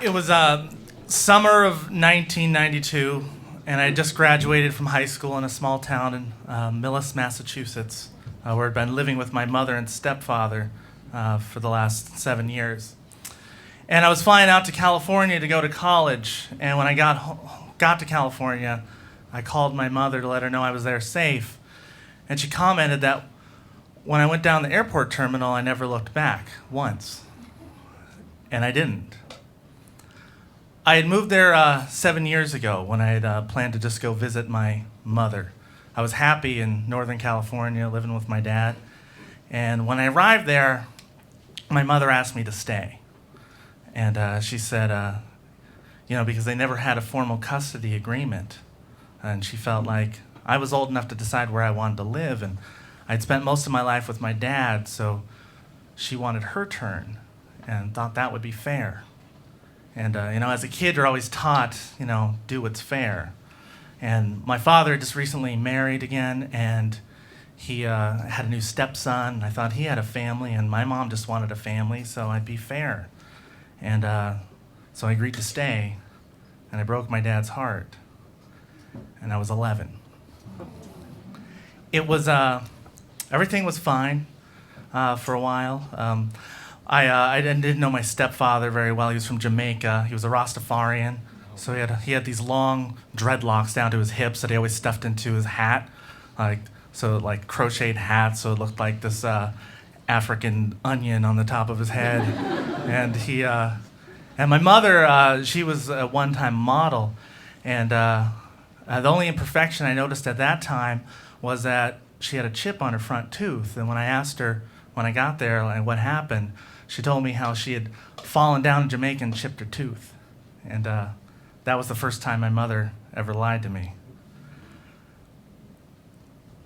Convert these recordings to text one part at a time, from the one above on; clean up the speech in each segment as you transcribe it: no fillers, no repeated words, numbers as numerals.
It was summer of 1992, and I just graduated from high school in a small town in Millis, Massachusetts, where I'd been living with my mother and stepfather for the last 7 years. And I was flying out to California to go to college, and when I got to California, I called my mother to let her know I was there safe, and she commented that when I went down the airport terminal, I never looked back once, and I didn't. I had moved there 7 years ago when I had planned to just go visit my mother. I was happy in Northern California, living with my dad. And when I arrived there, my mother asked me to stay. And she said, because they never had a formal custody agreement. And she felt like I was old enough to decide where I wanted to live. And I'd spent most of my life with my dad, so she wanted her turn and thought that would be fair. And, as a kid, you're always taught, do what's fair. And my father just recently married again, and he had a new stepson. And I thought he had a family, and my mom just wanted a family, so I'd be fair. And so I agreed to stay, and I broke my dad's heart. And I was 11. It was, everything was fine for a while. I didn't know my stepfather very well. He was from Jamaica. He was a Rastafarian. So he had these long dreadlocks down to his hips that he always stuffed into his hat, like crocheted hat, so it looked like this African onion on the top of his head. And my mother, she was a one-time model, and the only imperfection I noticed at that time was that she had a chip on her front tooth. And when I asked her when I got there what happened, she told me how she had fallen down in Jamaica and chipped her tooth. And that was the first time my mother ever lied to me.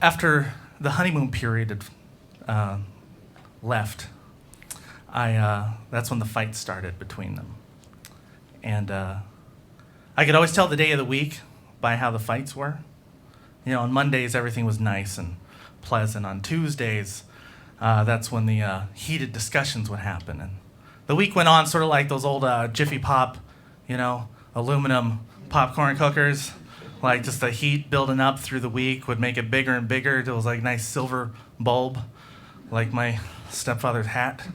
After the honeymoon period had left, that's when the fight started between them. And I could always tell the day of the week by how the fights were. On Mondays, everything was nice and pleasant. On Tuesdays, that's when the heated discussions would happen. And the week went on sort of like those old Jiffy Pop, aluminum popcorn cookers. Like just the heat building up through the week would make it bigger and bigger. It was like a nice silver bulb, like my stepfather's hat.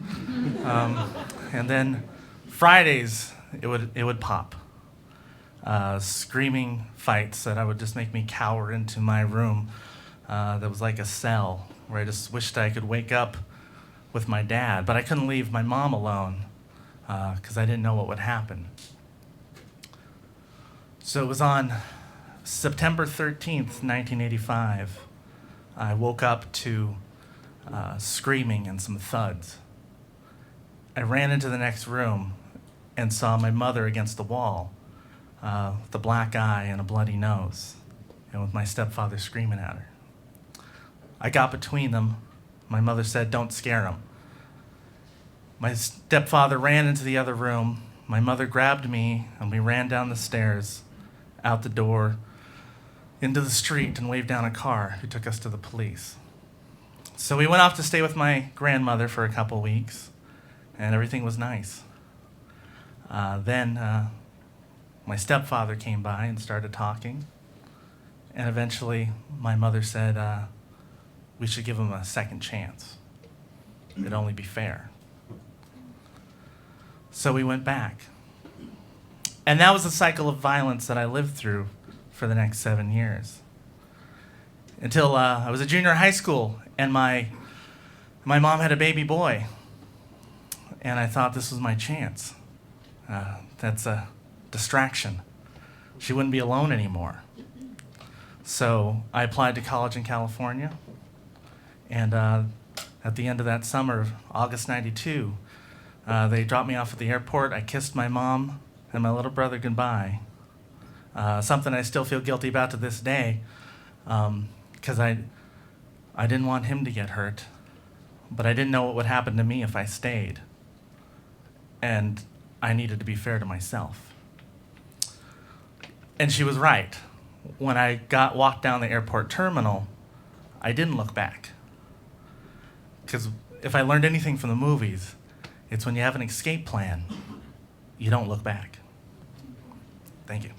And then Fridays, it would pop. Screaming fights that would just make me cower into my room. That was like a cell where I just wished I could wake up with my dad, but I couldn't leave my mom alone because I didn't know what would happen. So it was on September 13th, 1985, I woke up to screaming and some thuds. I ran into the next room and saw my mother against the wall, with a black eye and a bloody nose, and with my stepfather screaming at her. I got between them. My mother said, "Don't scare him." My stepfather ran into the other room. My mother grabbed me, and we ran down the stairs, out the door, into the street, and waved down a car who took us to the police. So we went off to stay with my grandmother for a couple weeks, and everything was nice. Then my stepfather came by and started talking, and eventually my mother said, we should give him a second chance. It'd only be fair. So we went back. And that was the cycle of violence that I lived through for the next 7 years. Until I was a junior in high school, and my mom had a baby boy. And I thought this was my chance. That's a distraction. She wouldn't be alone anymore. So I applied to college in California. And at the end of that summer, August 92, they dropped me off at the airport. I kissed my mom and my little brother goodbye. Something I still feel guilty about to this day, because I didn't want him to get hurt, but I didn't know what would happen to me if I stayed. And I needed to be fair to myself. And she was right. When I walked down the airport terminal, I didn't look back. Because if I learned anything from the movies, it's when you have an escape plan, you don't look back. Thank you.